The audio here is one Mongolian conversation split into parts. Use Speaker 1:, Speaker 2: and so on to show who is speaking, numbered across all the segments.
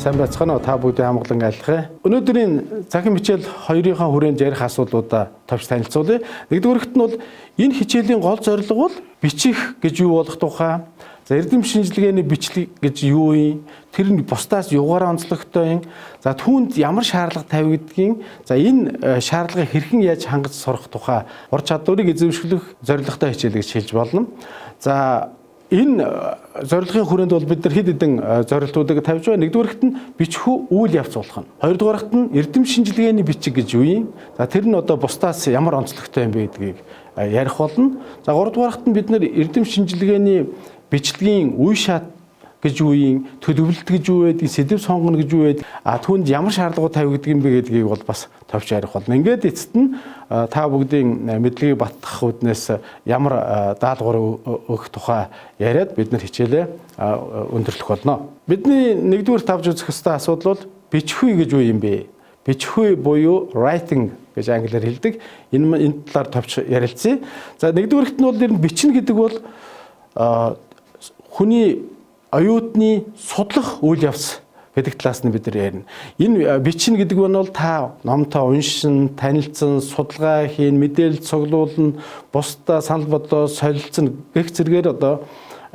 Speaker 1: Сайн байцгаана уу та бүгдийн хамглан айлтгая. Өнөөдрийн захин хичээл 2-ын хүрээнд ярих асуудлуудаа товч танилцуулъя. Нэгдүгээрт нь бол энэ хичээлийн гол зорилго бол бичих гэж юу болох тухай, за эрдэм шинжилгээний бичлэг гэж юу юм, тэр нь бусдаас юугаараа онцлогтой юм, за түүнд ямар шаардлага тавигдгийг, за энэ шаардлагыг хэрхэн яаж хангаж сурах тухай ур чадварыг эзэмшүүлэх зорилготой хичээл гэж хэлж болно. За энэ зорилгын хүрээнд бол бид нар хэд хэдэн зорилтуудыг тавьж байна. Нэгдүгээрт нь бичхүү үйл явц болох нь. Хоёрдугаарт нь эрдэм шинжилгээний бичиг гэж юу юм? За тэр нь одоо бусдаас ямар онцлогтой юм бэ гэдгийг ярих болно. За гуравдугаарт нь бид нар эрдэм шинжилгээний бичлэгийн үе шат гэж юу юм, төлөвлөлт гэж юу вэ, сэдв сонгоно гэж юу вэ, түүнд ямар шаардлагууд тавигддаг юм бэ гэдгийг бол бас товч ярих болно. Ингээд эцэст нь та бүгдийн мэдлэгийг батгах үднээс ямар даалгавар өгөх тухай яриад бид нар хичээлээ өндөрлөх болно. Бидний нэгдүгээр тавж үзэх ёстой асуудал бол бичхүй гэж юу юм бэ? Бичхүй буюу writing гэж англиар хэлдэг. Энэ талаар товч ярилцъя. За нэгдүгээрт нь бол энэ бичнэ гэдэг бол хүний оюутны судлах үйл явц гэдэг талаас нь бид нар ярина. Энэ бичнэ гэдэг нь бол та номтоо уншин, танилцсан, судалгаа хийн, мэдээлэл цуглуулна, бусдаа санал бодлоо солилцсон гэх зэргээр одоо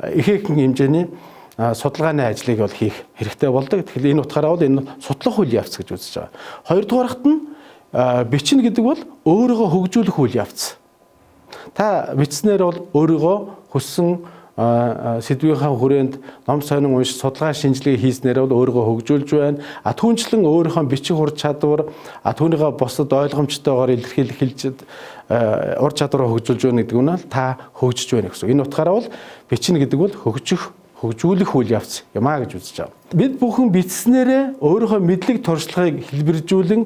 Speaker 1: ихээхэн хэмжээний судалгааны ажлыг бол хийх хэрэгтэй болдог. Тэгэхээр энэ утгаараа бол энэ судлах үйл явц гэж үзэж байгаа. Хоёрдугаарт нь бичнэ гэдэг бол өөрийгөө хөгжүүлэх үйл явц. Та бичснээр бол өөрийгөө хүссэн сэдвийнхаа хүрээнд ном сонин унш судалгаа шинжилгээ хийснээр бол өөрийгөө хөгжүүлж байна. Түүнчлэн өөрийнхөө бичих ур чадвар, түүнийгээ бусдад ойлгомжтойгоор илэрхийлэх ур чадвараа хөгжүүлж байна гэдэг нь та хөгжиж байна гэсэн. Энэ утгаараа бол бичнэ гэдэг бол хөгжүүлэх үйл явц юм а гэж үзэж байгаа. Бид бүхэн бичснээрээ өөрийнхөө мэдлэг туршлагыг хэлбэржүүлэн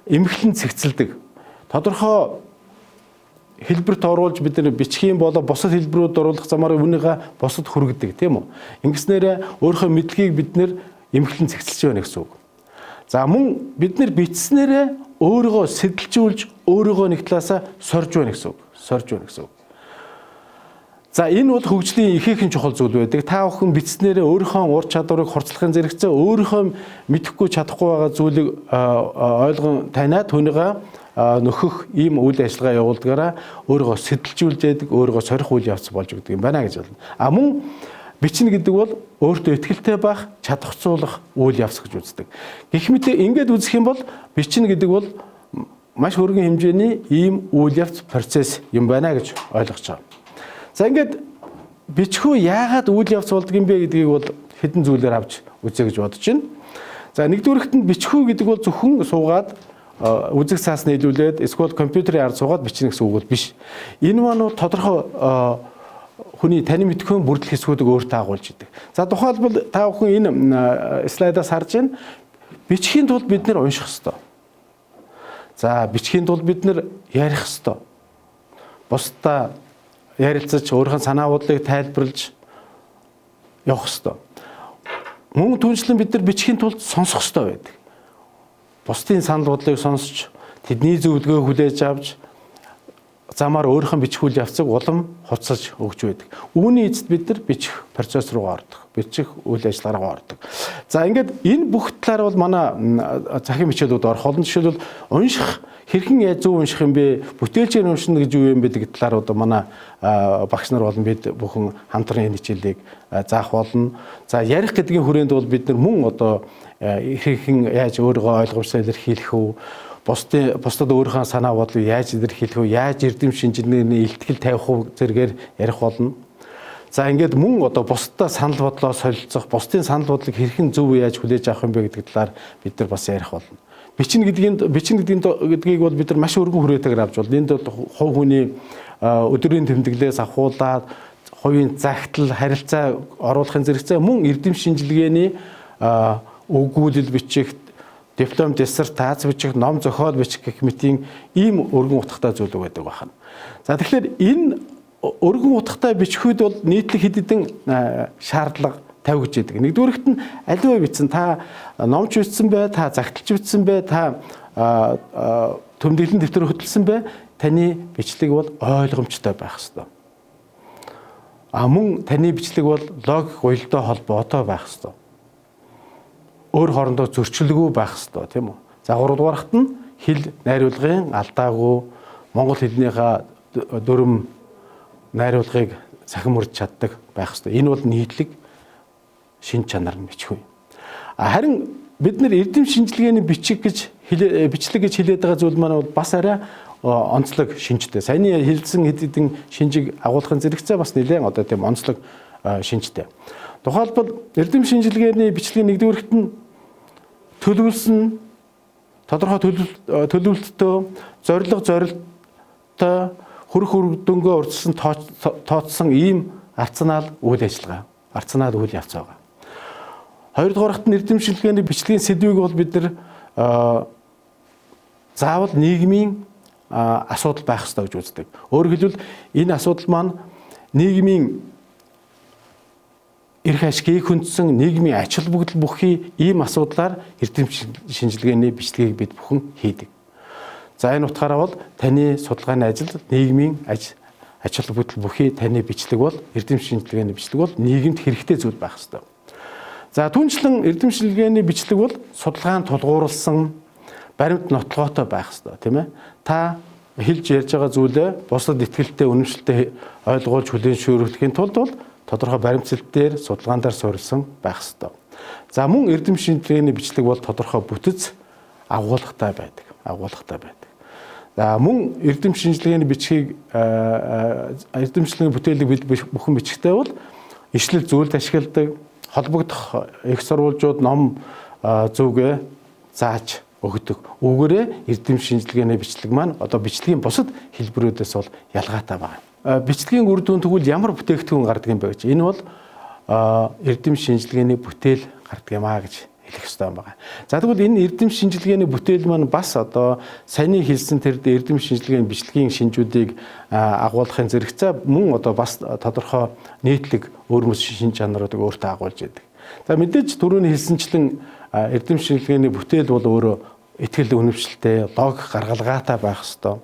Speaker 1: эмхлэн цэгцэлдэг. Тодорхой хэлбэрт оруулж бид нар бичих юм бол бусад хэлбэрүүд оруулах замаар үүнийгээ бусад хүргэдэг тийм үү. Ингэснээр өөрийнхөө мэдлэгийг бид нар эмхлэн цэгцэлж байна гэсэн үг. За мөн бид нар бичснээрээ өөрийгөө сэтэлжүүлж өөрийгөө нэг талаасаа сорж байна гэсэн үг. Сорж байна гэсэн үг. За энэ бол хөгжлийн ихээхэн чухал зүйл байдаг. Та бүхэн бичснээрээ өөрийнхөө ур чадварыг хурцлахын зэрэгцээ өөрийнхөө мэдэхгүй чадахгүй байгаа зүйлийг ойлгон таниад түүнийгээ нөхөх ийм үйл ажиллагаа явуулдгаараа өөрийгөө сэтэлжүүлж яадаг, өөрийгөө сорих үйл явц болж өгдөг юм байна гэж болно. Мөн бичнэ гэдэг бол өөртөө ихтэй байх, чадахцуулах үйл явц гэж үздэг. Гэх мэт ингээд үзэх юм бол бичнэ гэдэг бол маш өргөн хэмжээний ийм үйл явц процесс юм байна гэж ойлгож байгаа. За ингээд бичхүү яагаад үйл явц болдго юм бэ гэдгийг бол хэдэн зүйлээр авч үзье гэж бодож байна. За нэгдүгээрт нь бичхүү гэдэг бол зөвхөн суугаад үзэг цаас нийлүүлээд эсвэл компьютерийн ард суугаад бичнэ гэсэн үг бол биш. Энэ маань тодорхой хүний таны мэдхгүй бүрдэл хэсгүүдийг өөртөө агуулж идэг. За тухайлбал та бүхэн энэ слайдаас харж байна. Бичихийн тулд бид нэр унших ёстой. За бичихийн тулд бид нэр ярих ёстой. Бусдаа ярилцаж өөрийнхөө санаа бодлыг тайлбарлаж явах ёстой. Мөн түншлэн бид нар бичихийн тулд сонсох ёстой байдаг. Бусдын санал бодлыг сонсч, тэдний зөвлөгөө хүлээж авч замаар өөрийнхөө бичих үйл явцыг улам хуцалж өгч байдаг. Үүний эцэст бид нар бичих процесс руу ордог. Бичих үйл ажиллагаа руу ордог. За ингээд энэ бүх талаар бол манай захин хичээлүүд орох болно. Жишээлбэл унших хэрхэн зөв унших юм бэ? Бүтээлчээр уншина гэж юу юм бэ гэдэг талаар одоо манай багш нар болон бид бүхэн хамтран энэ хичээлийг заах болно. За ярих гэдгийн хүрээнд бол бид нар мөн одоо хэрхэн яаж өөрийгөө ойлгомжтой илэрхийлэх үү? Бусдад өөрийнхөө санаа бодлыг яаж илэрхийлэх үү? Яаж эрдэм шинжилгээний илтгэл тавих уу зэргээр ярих болно. За ингээд мөн одоо бусдад санал бодлоо солилцох, бусдын санал бодлыг хэрхэн зөв яаж хүлээж авах юм бэ гэдэг талаар бид нар бас ярих болно. Бичнэ гэдгийг бол бид нар маш өргөн хүрээтэйгээр авч болно. Энд хувь хүний өдрийн тэмдэглээс ахуулаад хувийн загтал, харилцаа оруулахын зэрэгцээ мөн эрдэм шинжилгээний өгүүлэл бичих, диплом, диссертац бичих, ном зохиол бичих гэх мэтийн ийм өргөн утгатай зүйлүүд байдаг байна. За тэгэхээр энэ өргөн утгатай бичхүйд бол нийтлэг хэд хэдэн шаардлага тавьж идэг. Нэгдүгээрт нь аливаа бичсэн, та номч бичсэн бай, та загталч бичсэн бай, та төмдөглөн дэвтэр хөтлсөн бай, таны бичлэг бол ойлгомжтой байх ёстой. Мөн таны бичлэг бол логик уялдаа холбоотой байх ёстой. өөр хоорондоо зөрчилгүй байх ёстой тийм үү. За 3 дугаарт нь хэл найруулгын алдаагүй монгол хэлнийхээ дүрм найруулгыг сахин мөрж чаддаг байх ёстой. Энэ бол нийтлэг шин чанар нь гэж хүн. Харин бид нэр эрдэм шинжилгээний бичлэг гэж хэлээд байгаа зүйл маань бас арай онцлог шинжтэй. Саяны хэлсэн хэд хэдэн шинжийг агуулгын зэрэгцээ бас нэлээд одоо тийм онцлог шинжтэй. Тухайлбал эрдэм шинжилгээний бичлэгийн нэгдүгээрт нь төлөвлөсөн тодорхой төлөвлөлтөө зорилттой хөрөх үрдөнгөө урьдчилан тооцсон ийм арцнаал үйл ажиллагаа, арцнаал үйл явц байгаа. Хоёрдугаарт нь эрдэм шинжилгээний бичлэгийн сэдвийг бол бид нар заавал нийгмийн асуудал байх ёстой гэж үздэг. Өөрөөр хэлбэл энэ асуудал маань нийгмийн эрх ашгийг хүндсэн нийгмийн ач холбогдол бүхий ийм асуудлаар эрдэм шинжилгээний бичлэгийг бид бүхэн хийдэг. За энэ утгаараа бол таны судалгааны ажил нийгмийн ач холбогдол бүхий таны бичлэг бол эрдэм шинжилгээний бичлэг бол нийгэмд хэрэгтэй зүйл байх ёстой. За түүнчлэн эрдэм шинжилгээний бичлэг бол судалгаанд тулгуурласан баримт нотлогоотой байх ёстой тийм ээ. Та хэлж ярьж байгаа зүйлээ бусдад итгэлтэй үнэмшилтэй ойлгуулж хүлээн зөвшөөрөхийн тулд бол тодорхой баримтсал дээр судалгаан дээр суурилсан байх ёстой. За мөн эрдэм шинжилгээний бичлэг бол тодорхой бүтэц агуулгатай байдаг. За мөн эрдэм шинжилгээний бичгийг эрдэм шинжилгээний бүтээлийг бид бүхэн бичихтэй бол ишлэл зүйлд ашигладаг холбогдох их сурвалжууд ном зүгээ зааж өгдөг. Үүгээрээ эрдэм шинжилгээний бичлэг маань одоо бичлэгийн бусад хэлбэрүүдээс бол ялгаатай байна. Бичлэгийн үр дүн тэгвэл ямар бүтээгдэхүүн гардаг юм бэ гэж. Энэ бол эрдэм шинжилгээний бүтээл гардаг юм аа гэж хэлэх ёстой байна. За тэгвэл энэ эрдэм шинжилгээний бүтээл маань бас одоо саяны хэлсэн тэр эрдэм шинжилгээний бичлэгийн шинжүүдийг агуулгахын зэрэгцээ мөн одоо бас тодорхой нийтлэг өөрмөс шин чанаруудыг өөртөө агуулж яадаг. За мэдээж түрүүний хэлсэнчлэн эрдэм шинжилгээний бүтээл бол өөрөө итгэл үнэмшилтэй, логик гаргалгаатай байх ёстой.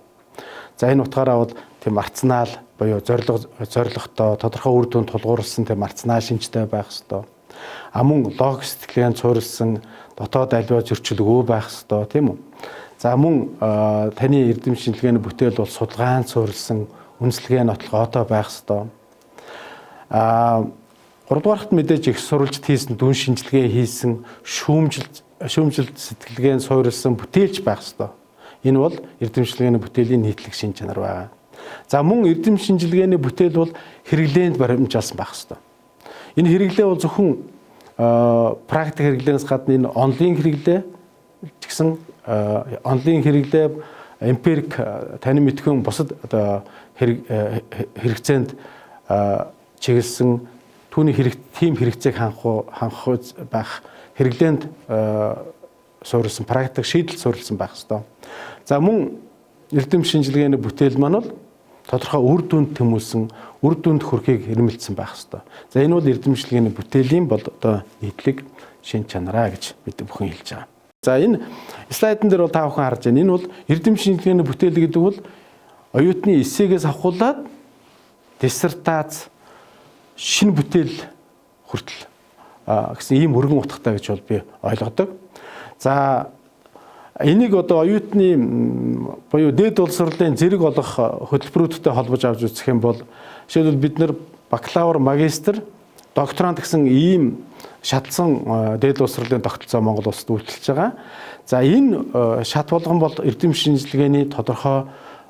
Speaker 1: За энэ утгаараа бол тийм арцнаал буюу зорилготой тодорхой үр дүнд тулгуурласан тийм арцнаал шинжтэй байх ёстой. Мөн логик сэтгэлгээнд суурилсан дотоод аливаа зөрчилгүй байх ёстой тийм үү. За мөн таны эрдэм шинжилгээний бүтээл бол судалгаанд суурилсан үнэлгээ нотлогоотой байх ёстой. 3 дугаарт мэдээж их сурвалжт хийсэн дүн шинжилгээ хийсэн шүүмжилт сэтгэлгээнд суурилсан бүтээлч байх ёстой. Энэ бол эрдэм шинжилгээний бүтээлийн нийтлэг шин чанар байна. За мөн эрдэм шинжилгээний бүтээл бол хэрэглээнд баримжаалсан байх ёстой. Энэ хэрэглээ бол зөвхөн практик хэрэглээс гадна энэ онлайн хэрэглээ ч гэсэн онлайн хэрэглээ эмпирик таны мэдхүйн бусад одоо хэрэгцээнд чиглэсэн түүний тийм хэрэгцээг хангах байх хэрэглээнд суурилсан практик шийдэл суурилсан байх ёстой. За мөн эрдэм шинжилгээний бүтээл маань бол тодорхой үр дүнд тэмүүлсэн үр дүнд хүрэхийг эрмэлзсэн байх ёстой. За энэ бол эрдэм шинжилгээний бүтээлийн бол одоо нийтлэг шин чанараа гэж бид бүхэн хэлж байгаа. За энэ слайдн дээр бол та бүхэн харж байна. Энэ бол эрдэм шинжилгээний бүтээл гэдэг бол оюутны эссээгээс авахуулаад диссертац шинэ бүтээл хүртэл гэсэн ийм өргөн утгатай гэж бол би ойлгодог. За энийг одоо оюутны буюу дээд боловсролын зэрэг олох хөтөлбөрүүдтэй холбож авч үзэх юм бол жишээлбэл бид нар бакалавр, магистр, докторант гэсэн ийм шатсан дээд боловсролын тогтолцоо Монгол улсад үйлчилж байгаа. За энэ шат болгон бол эрдэм шинжилгээний тодорхой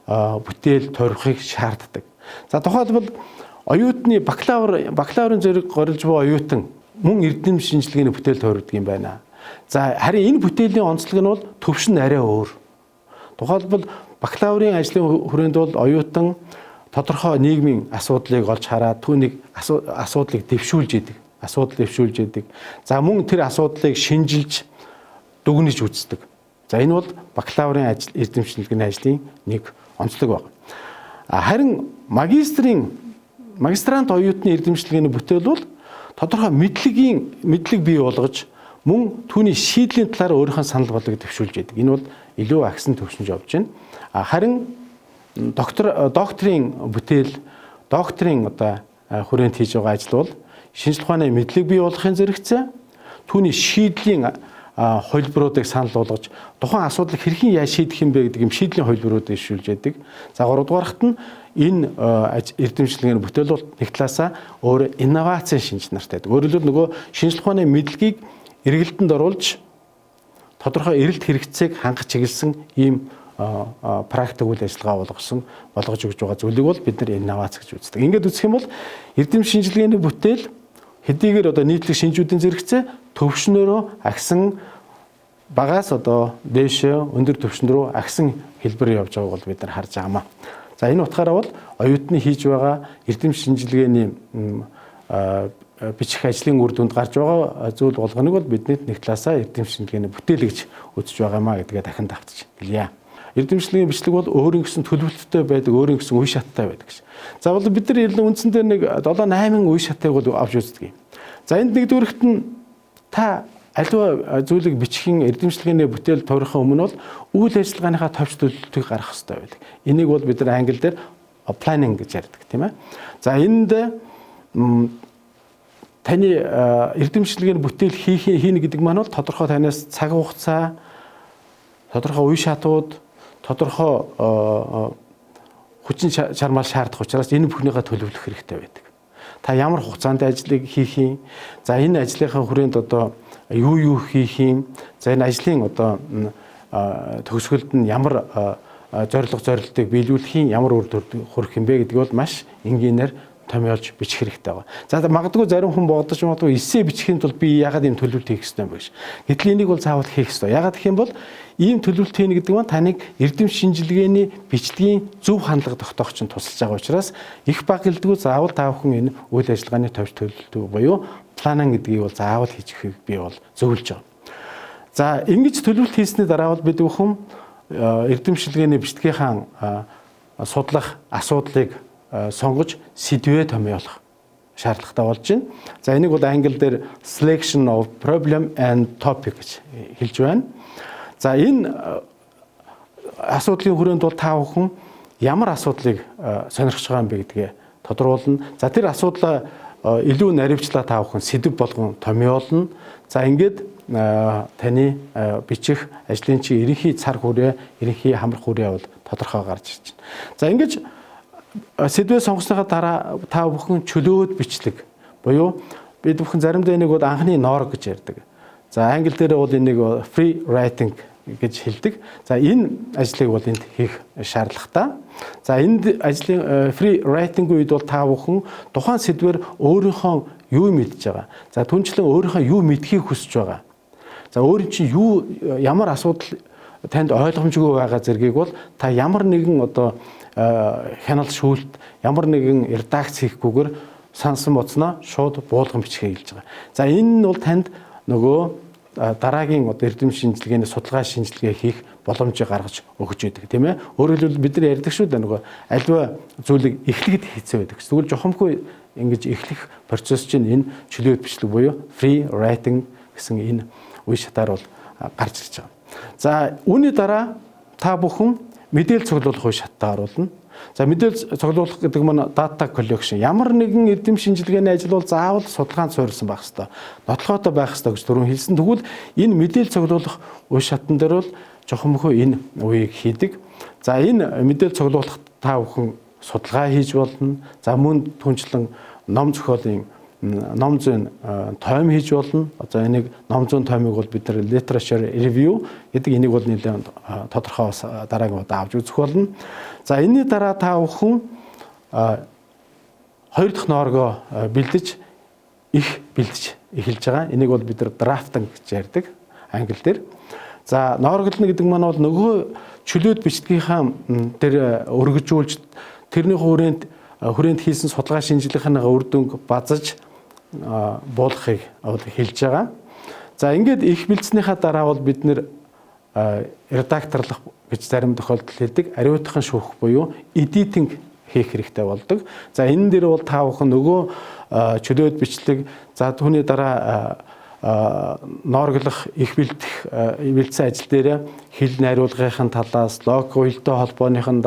Speaker 1: бүтээл тойрохыг шаарддаг. За тухайлбал оюутны бакалаврын зэрэг горилж буй оюутан мөн эрдэм шинжилгээний бүтээл тойрогддог юм байна. За харин энэ бүтээлийн онцлог нь бол төвшин арай өөр. Тухайлбал бакалаврын ажлын хүрээнд бол оюутан тодорхой нийгмийн асуудлыг олж хараад түүнийг асуудлыг дэвшүүлж идэг. За мөн тэр асуудлыг шинжилж дүгнэж үздэг. За энэ бол бакалаврын ажил эрдэм шинжилгээний ажлын нэг онцлог байна. Харин магистрант оюутны эрдэм шинжилгээний бүтээл бол тодорхой мэдлэг бий болгож мөн түүний шийдлийн талаар өөрийнхөө санал бодлогыг дэвшүүлж яадаг. Энэ бол илүү агсан төвшинж явж байна. Харин докторийн бүтээл, докторийн одоо хүрээнд хийж байгаа ажил бол шинжилгээ ухааны мэдлэг бий болгохын зэрэгцээ түүний шийдлийн хувилбаруудыг санал болгож тухайн асуудлыг хэрхэн яаж шийдэх юм бэ гэдэг юм шийдлийн хувилбаруудыг ишүүлж яадаг. За 3 дугаарт нь энэ эрдэмчлэгийн бүтээл бол нэг талаасаа өөр инновацийн шинж нартай байдаг. Өөрөөр хэлбэл нөгөө шинжлэх ухааны мэдлэгийг эргэлтэнд оруулж тодорхой эрэлт хэрэгцээг хангах чиглэсэн ийм практик үйл ажиллагаа болгож өгж байгаа зүйлийг бол бид нар инновац гэж үздэг. Ингээд үзэх юм бол эрдэм шинжилгээний бүтээл хэдийгээр одоо нийтлэг шинжүүдийн зэрэгцээ төвшнөөрөө агсан багаас одоо дээшээ өндөр төвшин рүү агсан хэлбэр явж байгааг бол бид нар харж байгаамаа. За энэ утгаараа бол оюутны хийж байгаа эрдэм шинжилгээний бичих ажлын үр дүнд гарч байгаа зүйл болгоныг бол бидний нэг талаасаа эрдэм шинжилгээний бүтээл гэж үзэж байгаамаа гэдгээ дахин давтаж хэлье. Эрдэм шинжилгээний бичлэг бол өөрийн гэсэн төлөвлөлттэй байдаг, өөрийн гэсэн үе шаттай байдаг гэж. За бол бид нар үндсэндээ нэг 7-8 үе шатыг бол авч үздэг юм. За энд нэгдүгээрт нь та аливаа зүйлийг бичихин эрдэм шинжилгээний бүтээл тойрохын өмнө бол үйл ажиллагааныхаа товч төлөвлөлтийг гаргах хэрэгтэй байдаг. Энийг бол бид нар англи дээр planning гэж ярьдаг тийм ээ. За энд таны эрдэм шинжилгээний бүтээл хийнэ гэдэг маань бол тодорхой танаас цаг хугацаа, тодорхой үе шатууд, тодорхой хүчин чармаал шаардах учраас энэ бүхнийхээ төлөвлөх хэрэгтэй байдаг. Та ямар хугацаанд ажлыг хийх юм? За энэ ажлынхаа хүрээнд одоо юу хийх юм? За энэ ажлын одоо төгсгөлд нь ямар зорилтыг биелүүлэх юм, ямар үр дүнд хүрэх юм бэ гэдгийг бол маш энгийнээр томьёолж бичих хэрэгтэй байна. За магадгүй зарим хүн богдож магадгүй эссе бичихын тулд би яагаад ийм төлөвлөлт хийх ёстой юм бэ гэж. Гэтэл энийг бол заавал хийх ёстой. Яагаад гэх юм бол ийм төлөвлөлт хийнэ гэдэг нь таныг эрдэм шинжилгээний бичлэгийн зөв хандлага тогтоох чинь тусалж байгаа учраас их баг гэлдэггүй заавал та бүхэн энэ үйл ажиллагааны товч төлөвлөлт буюу план гэдгийг бол заавал хийхийг би бол зөвлөж байгаа. За ингэж төлөвлөлт хийсний дараа бол бид бүхэн эрдэм шинжилгээний бичлэгийнхаа судлах асуудлыг сонгож сэдвээ томьёолох шаардлагатай болж байна. За энийг бол англи дээр selection of problem and topic гэж хэлж байна. За энэ асуудлын хүрээнд бол та бүхэн ямар асуудлыг сонирхож байгаа юм бэ гэдгээ тодруулна. За тэр асуудлаа илүү наривчлаа та бүхэн сэдв болгон томьёолно. За ингээд таны бичих ажлын чи ерөнхий цар хүрээ, ерөнхий хамрах хүрээ бол тодорхой гарч ирж байна. За ингэж сэдвээ сонгосныхаа дараа та бүхэн чөлөөт бичлэг буюу бид бүхэн заримдаа энийг бол анхны нор гэж ярьдаг. За англи дээр бол энийг free writing гэж хэлдэг. За энэ ажлыг бол энд хийх шаардлагатай. За энд ажлын free writing үед бол та бүхэн тухайн сэдвээр өөрийнхөө юу мэдж байгаа. За түнчлэн өөрийнхөө юу мэдхийг хүсэж байгаа. За өөрийн чинь ямар асуудал танд ойлгомжгүй байгаа зэргийг бол та ямар нэгэн одоо хяналт шүүлт ямар нэгэн редакц хийхгүйгээр сансан боцноо шууд буулган бичгээ хэлж байгаа. За энэ нь бол танд нөгөө дараагийн одоо эрдэм шинжилгээний судалгаа шинжилгээ хийх боломжийг гаргаж өгч байдаг тийм ээ. Өөрөөр хэлбэл бид нар ярьдаг шүү дээ нөгөө альва зүйлийг эхлэхэд хийцээ байдаг. Тэгвэл жохомгүй ингэж эхлэх процесс чинь энэ чөлөөт бичлэг буюу free writing гэсэн энэ үе шатаар бол гарч ирж байгаа. За үүний дараа та бүхэн мэдээлэл цуглуулах үе шаттай оруулна. За мэдээлэл цуглуулах гэдэг нь data collection. Ямар нэгэн эрдэм шинжилгээний ажил бол заавал судалгаанд суурилсан байх хэрэгтэй. Нотлохотой байх хэрэгтэй гэж түрүүн хэлсэн. Тэгвэл энэ мэдээлэл цуглуулах үе шатн дээр бол жохомхоо энэ үеийг хийдэг. За энэ мэдээлэл цуглуулах та бүхэн судалгаа хийж болно. За мөн түнчлэн ном зохиолын ном зүйн тойм хийж болно. За энийг ном зүйн тоймыг бол бид нар literature review гэдэг энийг бол нэлээд тодорхой дараагийн удаа авч үзэх болно. За энэний дараа та бүхэн хоёр дахь нооргоо бэлдэж эхэлж байгаа. Энийг бол бид нар drafting гэж ярьдаг англи дээр. За ноорглоно гэдэг маань бол нөгөө чөлөөт бичлэгийнхаа тэр өргөжүүлж тэрний хүрээнд хийсэн судалгаа шинжилгээнийхээ үр дүнг базаж буулгахыг хэлж байгаа. За ингээд их бэлдснийхаа дараа бол бид нэр редакторлох гэж зарим тохиолдолд хэлдэг. Ариутхан шүүх буюу editing хийх хэрэгтэй болдог. За энэ дээр бол та бүхэн нөгөө чөлөөт бичлэг за түүний дараа ноорглох их бэлдсэн ажил дээр хэл найруулгын талаас, лого хэлтэй холбооныхын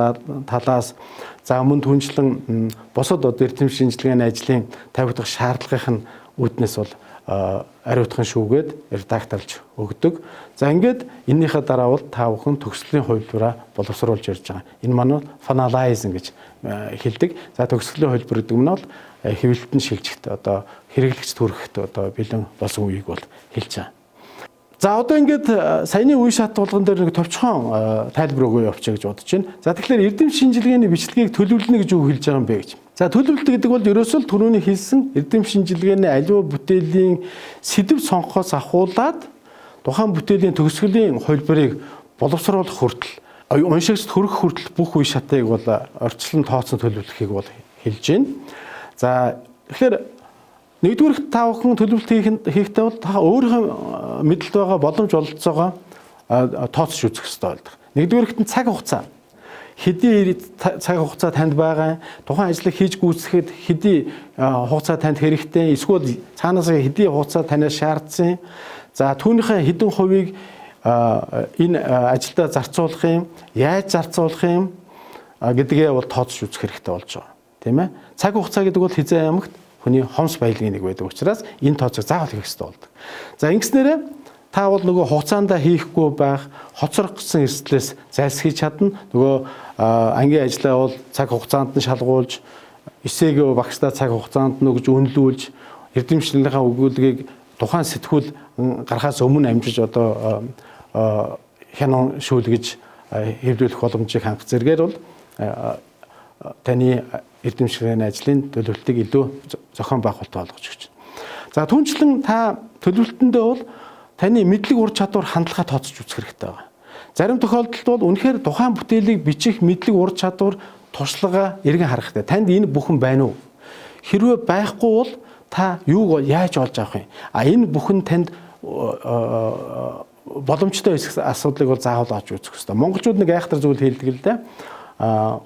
Speaker 1: талаас за мөн түнчлэн бусад эрдэм шинжилгээний ажлын тавигдах шаардлагын үүднээс бол ариутгын шүүгээд редакторлж өгдөг. За ингээд энэнийхээ дараа бол та бүхэн төгсгөлийн хувилбараа боловсруулж ярьж байгаа. Энэ маань finalizing гэж хэлдэг. За төгсгөлийн хувилбар гэдэг нь бол хэвлэлтэн шилжихт одоо хэрэглэгч төрөхт одоо бэлэн болсон үеийг бол хэлж байгаа. За одоо ингээд саяны үе шат тулган дээр нэг товчхон тайлбар өгөө явуулчих гэж бодож байна. За тэгэхээр эрдэм шинжилгээний бичлэгийг төлөвлөнө гэж юу хэлж байгаа юм бэ гэж. За төлөвлөлт гэдэг бол ерөөсөө л түрүүний хэлсэн эрдэм шинжилгээний аливаа бүтээлийн сэдэв сонгохоос ахуулаад тухайн бүтээлийн төгсгөлийн хувилбарыг боловсруулах хүртэл уншигч төрөх хүртэл бүх үе шатыг бол орчлон тооцсон төлөвлөхийг бол хэлж байна. За тэгэхээр нэгдүгээр та бүхэн төлөвлөлт хийхдээ бол та өөрийнхөө мэдлэлд байгаа боломж олцоогоо тооцож үзэх хэрэгтэй болдог. Нэгдүгээрт нь цаг хугацаа. Хэдий цаг хугацаа танд байгаа, тухайн ажлыг хийж гүйцэхэд хэдий хугацаа танд хэрэгтэй, эсвэл цаанаас хэдий хугацаа танаас шаардсан. За түүнийхээ хэдэн хувийг энэ ажилдаа зарцуулах юм, яаж зарцуулах юм гэдгээ бол тооцож үзэх хэрэгтэй болж байгаа. Тийм ээ? Цаг хугацаа гэдэг бол хязгаар ямагт хүний хомс баялагын нэг байдаг учраас энэ тооцоог заавал хийх хэрэгтэй болдог. За ингэснээрээ та бол нөгөө хугацаанд хийхгүй байх, хоцрогдсон эрсдлээс зайлсхийж чадна. Нөгөө ангийн ажлаа бол цаг хугацаанд нь шалгуулж, эсээг багшдаа цаг хугацаанд нөгж үнэлүүлж, эрдэмчлэлийнхаа өгүүлгийг тухайн сэтгүүл гарахаас өмнө амжиж одоо хянан шүүлгэж хэвлүүлэх боломжийг хангах зэргээр бол таны эрдэмчлэгийн ажлын төлөвлөлтийг илүү зохион байгуулалттай болгож өгч байна. За түүнчлэн та төлөвлөлтөндөө бол таны мэдлэг ур чадвар хандлага тооцож үзэх хэрэгтэй байна. Зарим тохиолдолд бол үнэхээр тухайн бүтээлийг бичих мэдлэг ур чадвар туршлага эргэн харах хэрэгтэй. Танд энэ бүхэн байна уу? Хэрвээ байхгүй бол та юуг яаж олж авах юм? Энэ бүхэн танд боломжтой хэсэг асуудлыг бол заавал олж үзэх хэрэгтэй. Монголчууд нэг айхтар зүйл хэлдэг л дээ.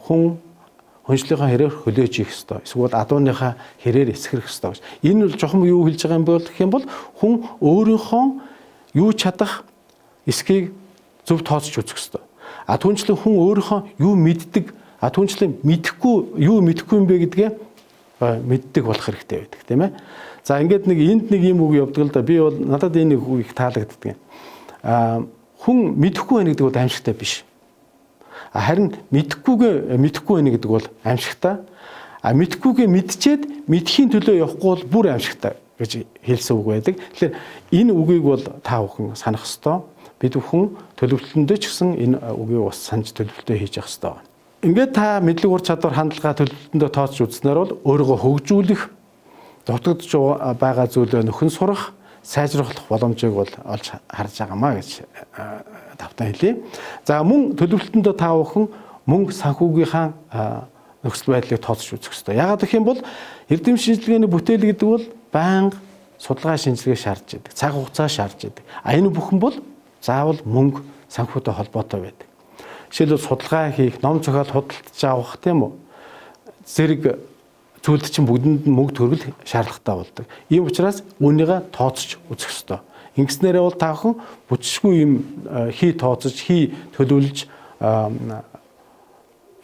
Speaker 1: Хүн хүншлийнхаа хэрээр хөлөөж ийх ёстой. Эсвэл адууныхаа хэрээр эсгэрэх ёстой гэж. Энэ бол жоохон юу хэлж байгаа юм бэ гэх юм бол хүн өөрийнхөө юу чадах эсхийг зөв тооцож үзэх ёстой. Түүнчлэн хүн өөрийнхөө юу мэддэг, түүнчлэн мэдэхгүй юу мэдэхгүй юм бэ гэдгээ мэддэг болох хэрэгтэй байдаг, тийм ээ. За ингээд нэг энд нэг юм үг явдаг л да. Би бол надад энэ нэг үг их таалагддаг юм. Хүн мэдэхгүй байна гэдэг бол аимшигтай биш. Харин мэдэхгүй байна гэдэг бол аимшигтай. Мэдэхгүйгээ мэдчихэд мэдхийн төлөө явахгүй бол бүр аимшигтай гэж хэлсэн үг байдаг. Тэгэхээр энэ үгийг бол та бүхэн санах ёстой. Бид бүхэн төлөвлөлтөндөө ч гэсэн энэ үгийг бас санаж төлөвлөлтөө хийж явах ёстой байна. Ингээд та мэдлэг ур чадвар хандлага төлөвлөлтөндөө тооцож үзснээр бол өөрийгөө хөгжүүлэх, дутагдж байгаа зүйлөө нөхөн сурах, сайжруулах боломжийг бол олж харж байгаамаа гэж тавтан хэлье. За мөн төлөвлөлтөндөө та бүхэн мөнгө санхүүгийнхаа нөхцөл байдлыг тооцож үзэх ёстой. Яагаад гэх юм бол эрдэм шинжилгээний бүтээл гэдэг бол байнга судалгаа шинжилгээ шаардж байдаг. Цаг хугацаа шаардж байдаг. Энэ бүхэн бол заавал мөнгө санхүүтэй холбоотой байдаг. Жишээлбэл судалгаа хийх, ном зохиол худалдаж авах тийм үү? Зэрэг зүйлд чинь бүгдэнд мөнгө төгрөл шаардлагатай болдог. Ийм учраас үүнийгээ тооцож үзэх ёстой. Ингэснээрээ бол та бүхэн бүжиггүй юм хий тооцож, хий төлөвлөж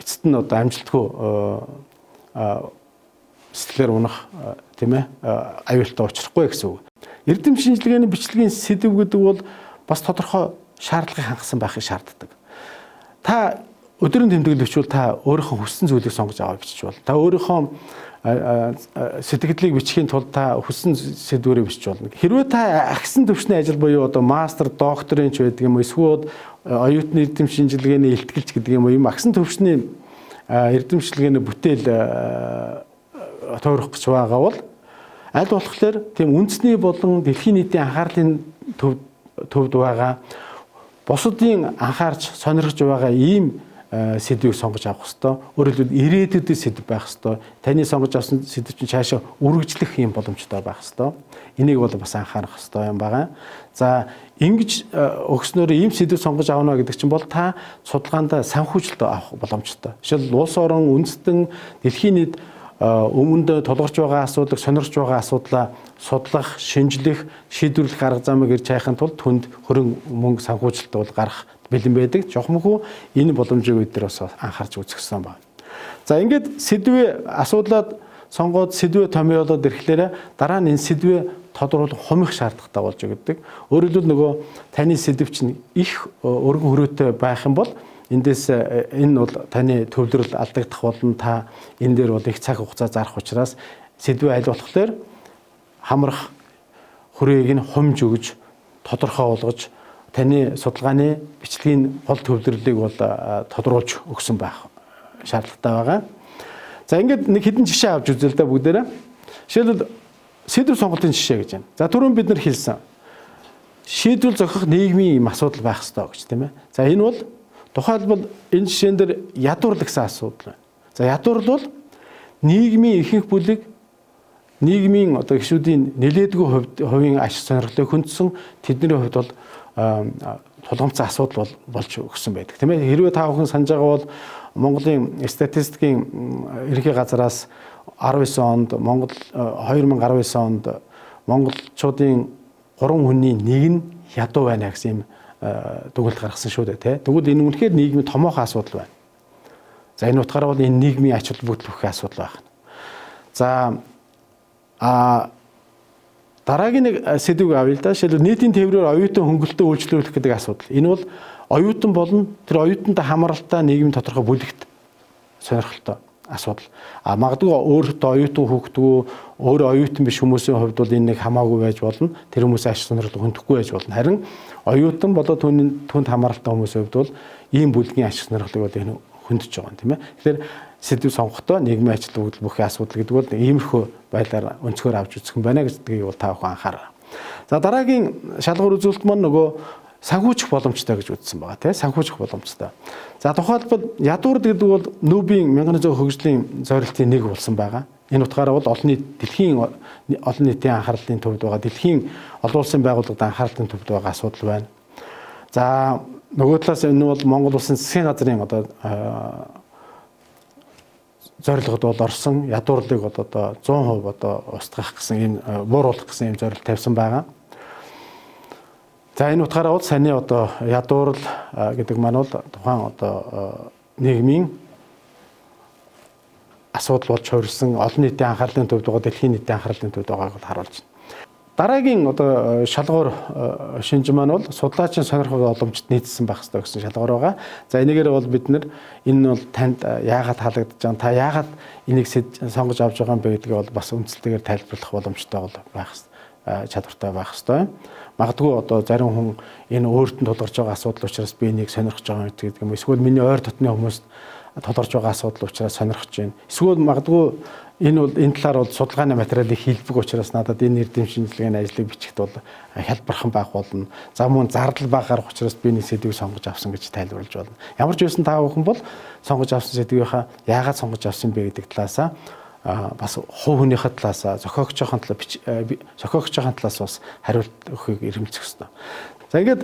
Speaker 1: эцэст нь одоо амжилтгүй сэтгэлээр унах тийм ээ аюултай учрахгүй гэсэн үг. Эрдэм шинжилгээний бичлэгийн сэдэв гэдэг бол бас тодорхой шаардлагыг хангасан байхыг шаарддаг. Та өдрийн тэмдэглэгч бол та өөрийнхөө хүссэн зүйлийг сонгож аваад бичиж бол. Та өөрийнхөө сэтгэлдлийг бичихийн тулд та хүссэн сэдвүүрээ бичиж болно. Хэрвээ та агсан төвчний ажил буюу одоо мастер, докторийн ч байдаг юм, эсвэл оюутны эрдэм шинжилгээний илтгэлч гэдэг юм уу, юм агсан төвчний эрдэм шинжилгээний бүтээл тойрох гэж байгаа бол аль болохоор тийм үндэсний болон дэлхийн нийтийн анхаарлын төвд байгаа бусдын анхаарч сонирхож байгаа ийм сэдвийг сонгож авах хэрэгтэй. Өөрөөр хэлбэл ирээдүйд сэдв байх хэрэгтэй. Таны сонгож авсан сэдв чинь цаашаа үргэлжлэх юм боломжтой байх хэрэгтэй. Энийг бол бас анхаарах хэрэгтэй юм байна. За ингэж өгснөөр ийм сэдв сонгож авна гэдэг чинь бол та судалгаанд санхүүжилт авах боломжтой. Жишээл улс орон үндэстэн дэлхийн нийт өмнөд тулгарч байгаа асуудлыг сонирхож байгаа асуудлаа судлах, шинжлэх, шийдвэрлэх арга замыг ирж хайхын тулд түнд хөрөн мөнгө санхүүжилт бол гарах бэлэн байдаг. Жохомхоо энэ боломжийг бид нар бас анхаарч үзэх хэрэгтэй байна. За ингээд сэдвээ асуудлаад сонгоод сэдвээ томьёолоод ирэхлээр дараа нь энэ сэдвээ тодруулан хумих шаардлагатай болж өгдөг. Өөрөөр хэлбэл нөгөө таны сэдв чинь их өргөн хүрээтэй байх юм бол эндээс энэ бол таны төвлөрөл алдагдах болно. Та энэ дээр бол их цаг хугацаа зарах учраас сэдвээ аль болохоор хамрах хүрээгийг нь хумж өгж тодорхой болгож таны судалгааны бичлэгийн гол төвлөрлийг бол тодруулж өгсөн байх шаардлагатай байгаа. За ингээд нэг хэдэн жишээ авч үзье л да бүгдээрээ. Жишээлбэл сэдв сонголтын жишээ гэж байна. За түрүүн бид нар хэлсэн. Шийдвэр зохих нийгмийн юм асуудал байх ёстой гэж тийм ээ. За энэ бол тухайлбал энэ жишээн дээр ядуур гэсэн асуудал байна. За ядуур бол нийгмийн ихэнх бүлэг нийгмийн одоо гишүүдийн нэлээдгүй хувийн аж сонирхлыг хөндсөн тэдний хувьд бол тулгамцсан асуудал болж өгсөн байдаг. Тийм ээ. Хэрвээ та бүхэн санаж байгаа бол Монголын статистикийн ерөнхий газараас 19 онд 2019 онд монголчуудын 3 хүний 1 нь ядуу байна гэсэн юм дүгнэлт гаргасан шүү дээ. Тэгвэл энэ үнэхээр нийгмийн томоохон асуудал байна. За энэ утгаараа бол энэ нийгмийн ач холбогдол асуудал байна. За дараагийн нэг сэдвийг авъя л да. Жишээлбэл нийтийн тээврээр оюутан хөнгөлөлтөө үйлчлүүлэх гэдэг асуудал. Энэ бол оюутан болон тэр оюутантай хамааралтай нийгмийн тодорхой бүлэгт сонирхолтой асуудал. Магадгүй өөртөө оюутан хүүхдгүү өөрөө оюутан биш хүмүүсийн хувьд бол энэ нэг хамаагүй байж болно. Тэр хүмүүсийн аж сонирхол хөндөхгүй байж болно. Харин оюутан болоод түүнд хамааралтай хүмүүсийн хувьд бол ийм бүлгийн аж сонирхлыг бол энэ хөндөж байгаа юм тийм ээ. Тэгэхээр сэдв сонгохдоо нийгмийн аж холбогдол бүхий асуудал гэдэг бол иймэрхүү байдлаар өнцгөр авч үзэх юм байна гэдгийг бол та бүхэн анхаараа. За дараагийн шалгуур үзүүлэлт маань нөгөө санхүүжих боломжтой гэж үзсэн байгаа тийм санхүүжих боломжтой. За тухайлбал ядуур гэдэг бол нүүбийн 1900 хөгжлийн зорилтын нэг болсон байгаа. Энэ утгаараа бол дэлхийн олон нийтийн анхаарлын төвд байгаа дэлхийн олон улсын байгууллагад анхаарлын төвд байгаа асуудал байна. За нөгөө талаас энэ бол Монгол улсын засгийн газрын одоо зорилгод бол орсон ядуурлыг одоо 100% одоо устгах гэсэн ийм бууруулах гэсэн ийм зорилт тавьсан байгаа. За энэ утгаараа бол саяны одоо ядуурл гэдэг маань бол тухайн одоо нийгмийн асуудал болж хувирсан олон нийтийн анхаарлын төвд байгаа дэлхийн нийтийн анхаарлын төвд байгааг харуулж байна. Дараагийн одоо шалгуур шинж маань бол судлаачийн сонирхол боломжид нийцсэн байх ёстой гэсэн шалгуур байгаа. За энэгээр бол бид нэр энэ бол танд яагаад таалагдж байгаа, та яагаад энийг сонгож авч байгаа юм бэ гэдгийг бол бас үндсэлтэйгээр тайлбарлах боломжтой бол байх чадвартай байх ёстой. Магадгүй одоо зарим хүн энэ өөртөө тулгарч байгаа асуудал учраас би энийг сонирхож байгаа гэдэг юм. Эсвэл миний ойр дотны хүмүүст тодорж байгаа асуудал учраас сонирхож байна. Эсвэл магадгүй энэ бол энэ талаар бол судалгааны материалыг хийлбэг учраас надад энэ эрдэм шинжилгээний ажлыг бичихд бол хялбархан байх болно. За мөн зардал бага гарах учраас би нэг сэдвийг сонгож авсан гэж тайлбарлаж болно. Ямар ч байсан та бүхэн бол сонгож авсан сэдвийнхаа яагаад сонгож авсан бэ гэдэг талаасаа бас хувь хүнийхээ талаасаа зохиогчийн талаас бас хариулт өгөхийг эрхэмжих ёстой. За ингээд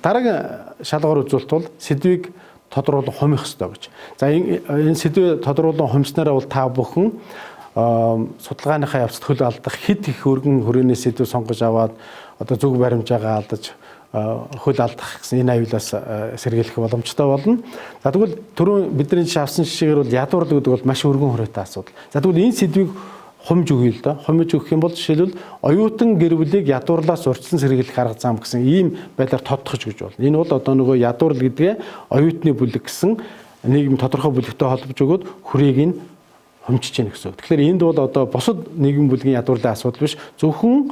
Speaker 1: дараагийн шалгуур үзүүлэлт бол сэдвийг тодруулан хумих ёстой гэж. За энэ сэдвээ тодруулан хумснараа бол та бүхэн судалгааныхаа явцад хөл алдах хэд их өргөн хүрээний сэдв сонгож аваад одоо зөв баримжаагаа алдаж хөл алдах гэсэн энэ аюулаас сэргийлэх боломжтой болно. За тэгвэл түрүүн бидний авсан жишээгээр бол ядуур гэдэг бол маш өргөн хүрээтэй асуудал. За тэгвэл энэ сэдвийг хумж өгье л да. Хумж өгөх юм бол жишээлбэл оюутан гэр бүлийг ядуурлаас урьдчилан сэргийлэх арга зам гэсэн ийм байдлаар тодтогч гэж болно. Энэ бол одоо нөгөө ядуурл гэдгээ оюутны бүлэг гэсэн нийгэм тодорхой бүлэгтэй холбож өгөөд хүрээг нь хумжиж яах гэсэн үг. Тэгэхээр энд бол одоо бусад нийгэм бүлгийн ядуурлын асуудал биш. Зөвхөн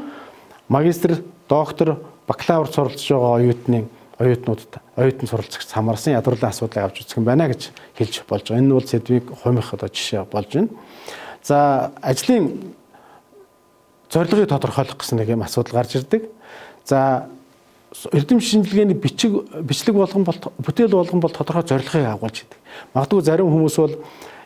Speaker 1: магистр, доктор, бакалавр суралцж байгаа оюутан суралцагч хамаарсан ядуурлын асуудлыг авч үзэх юм байна гэж хэлж болж байгаа. Энэ бол сэдвийг хумих одоо жишээ болж байна. За ажлын зорилгыг тодорхойлох гэсэн нэг юм асуудал гарч ирдэг. За эрдэм шинжилгээний бичлэг болгон бол бүтээл болгон бол тодорхой зорилгыг агуулж идэг. Магадгүй зарим хүмүүс бол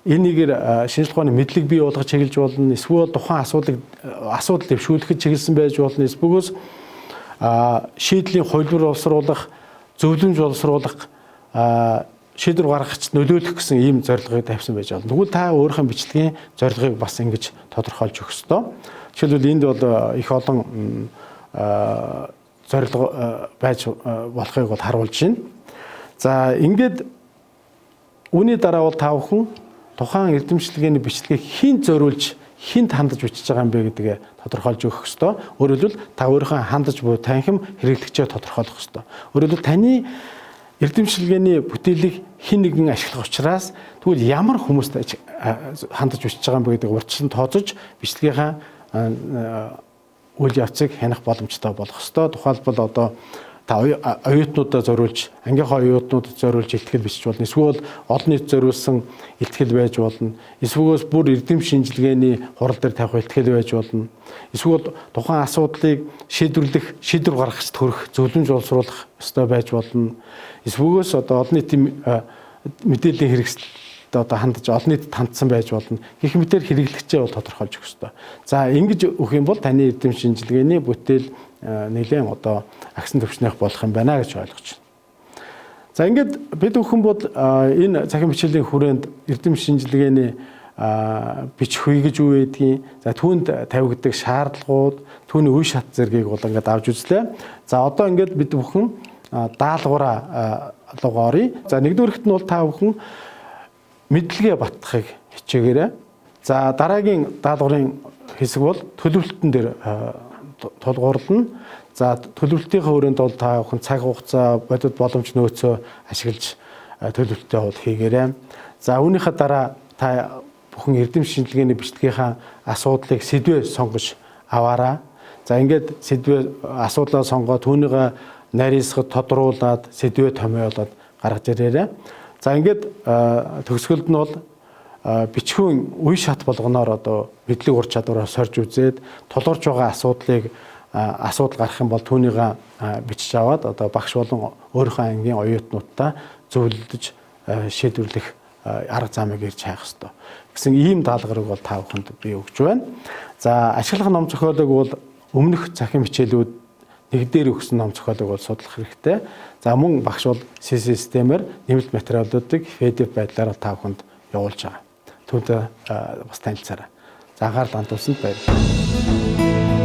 Speaker 1: энийгээр шинжилгээ ухааны мэдлэг бий болгож чиглэж болно. Эсвэл тухайн асуудал дэвшүүлэхэд чиглэсэн байж болно. Эсвэл шийдлийн хувилбар боловсруулах, зөвлөмж боловсруулах, шийдвэр гаргахч нөлөөлөх гэсэн ийм зорилгыг тавьсан байж болно. Тэгвэл та өөрийнхөө бичлэгийн зорилгыг бас ингэж тодорхойлж өгөх ёстой. Жишээлбэл энд бол их олон зорилго байж болохыг бол харуулж байна. За ингээд үүний дараа бол та бүхэн тухайн эрдэмчлэгээний бичлэгийг хэн зориулж хинт хандаж бичиж байгаа юм бэ гэдгээ тодорхойлж өгөх ёстой. Өөрөөр хэлбэл та өөрийнхөө хандаж буй танхим хэрэглэгчээ тодорхойлох ёстой. Өөрөөр хэлбэл таны эрдэмшилгээний бүтээлийг хэн нэгэн ашиглах учраас тэгвэл ямар хүмүүст хандаж бичиж байгаа юм бэ гэдгийг урьдчилан тооцож бичлэгийнхаа үйл явцыг хянах боломжтой болох ёстой. Тухайлбал одоо та оюутнуудаа зориулж, ангийнхаа оюутнуудад зориулж илтгэл бичиж болно. Эсвэл олон нийт зориулсан илтгэл байж болно. Эсвэл бүр эрдэм шинжилгээний хурал дээр тавих илтгэл байж болно. Эсвэл тухайн асуудлыг шийдвэр гаргахад төрөх зөвлөмж боловсруулах ёстой байж болно. Эсвэл одоо олон нийтийн мэдээллийн хэрэгсэл одоо хандаж олон нийтэд хандсан байж болно. Гэх мэтээр хэрэглэгчээ бол тодорхойлж өгөх ёстой. За ингэж өгөх юм бол таны эрдэм шинжилгээний бүтээл нэлээд одоо агсан төвчнөх болох юм байна гэж ойлгож байна. За ингээд бид бүхэн бол энэ цахим хичээлийн хүрээнд эрдэм шинжилгээний бичих үе гэж юу байдгийг, за түүнд тавигддаг шаардлагууд, түүний үе шат зэргийг бол ингээд авч үзлээ. За одоо ингээд бид бүхэн даалгавраа оръё. За нэгдүгээрт нь бол та бүхэн мэдлэгээ батхыг хичээгээрэй. За дараагийн даалгаврын хэсэг бол төлөвлөлтөн дээр тулгуурлана. За төлөвлөлтийнхээ хүрээнд бол та бүхэн цаг хугацаа, бодит боломж нөөцөө ашиглаж төлөвлөлтөө бол хийгээрэй. За үүнийхээ дараа та бүхэн эрдэм шинжилгээний бичлэгийнхаа асуудлыг сэдвээр сонгож аваарай. За ингээд сэдвээр асуудлаа сонгоод түүнийгээ нарийсгад тодруулаад сэдвээ томьёолоод гаргаж ирээрэй. За ингээд төгсгөлд нь бол бичгүүн үе шат болгоноор одоо мэдлэг ур чадвараа сорж үзээд тулгарч байгаа асуудал гарах юм бол түүнийгээ бичиж аваад одоо багш болон өөрийнхөө ангийн оюутнуудтай зөвлөдөж шийдвэрлэх арга замыг ирж хайх хэрэгтэй. Гэсэн ийм даалгаврыг бол та бүхэнд би өгч байна. За ашиглах ном зохиолыг бол өмнөх цахим хичээлүүд нэг дээр өгсөн ном зохиолыг бол судлах хэрэгтэй. За мөн багш бол системээр нэмэлт материалуудыг PDF байдлаар та бүхэнд явуулж байгаа. Түүнтэй бас танилцаарай. За анхаарал хандуулсанд баярлалаа.